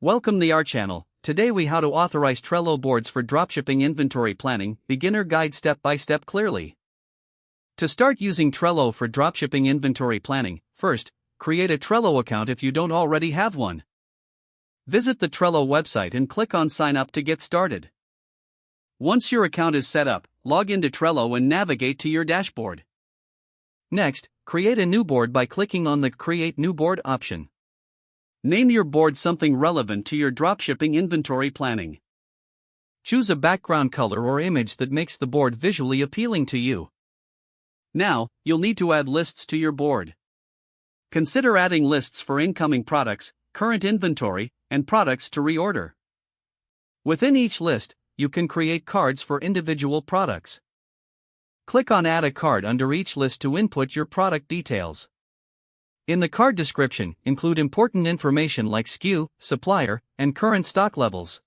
Welcome to our channel. Today we how to authorize Trello boards for dropshipping inventory planning, beginner guide step by step clearly. To start using Trello for dropshipping inventory planning, first, create a Trello account if you don't already have one. Visit the Trello website and click on sign up to get started. Once your account is set up, log into Trello and navigate to your dashboard. Next, create a new board by clicking on the Create New Board option. Name your board something relevant to your dropshipping inventory planning. Choose a background color or image that makes the board visually appealing to you. Now, you'll need to add lists to your board. Consider adding lists for incoming products, current inventory, and products to reorder. Within each list, you can create cards for individual products. Click on Add a card under each list to input your product details. In the card description, include important information like SKU, supplier, and current stock levels.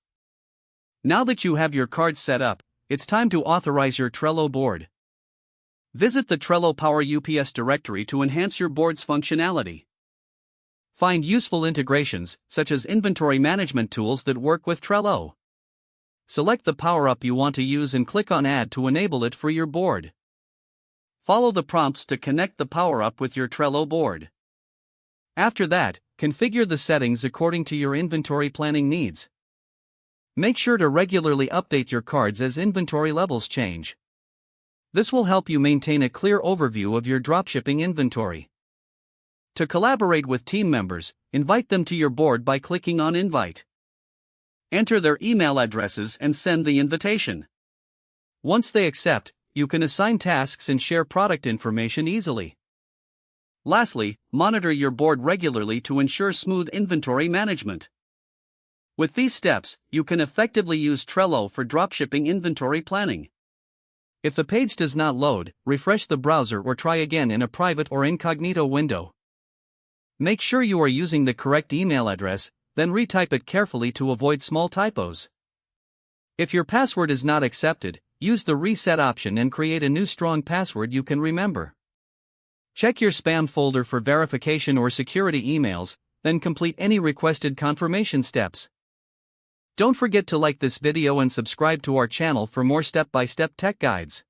Now that you have your cards set up, it's time to authorize your Trello board. Visit the Trello Power UPS directory to enhance your board's functionality. Find useful integrations, such as inventory management tools that work with Trello. Select the power-up you want to use and click on Add to enable it for your board. Follow the prompts to connect the power-up with your Trello board. After that, configure the settings according to your inventory planning needs. Make sure to regularly update your cards as inventory levels change. This will help you maintain a clear overview of your dropshipping inventory. To collaborate with team members, invite them to your board by clicking on Invite. Enter their email addresses and send the invitation. Once they accept, you can assign tasks and share product information easily. Lastly, monitor your board regularly to ensure smooth inventory management. With these steps, you can effectively use Trello for dropshipping inventory planning. If the page does not load, refresh the browser or try again in a private or incognito window. Make sure you are using the correct email address, then retype it carefully to avoid small typos. If your password is not accepted, use the reset option and create a new strong password you can remember. Check your spam folder for verification or security emails, then complete any requested confirmation steps. Don't forget to like this video and subscribe to our channel for more step-by-step tech guides.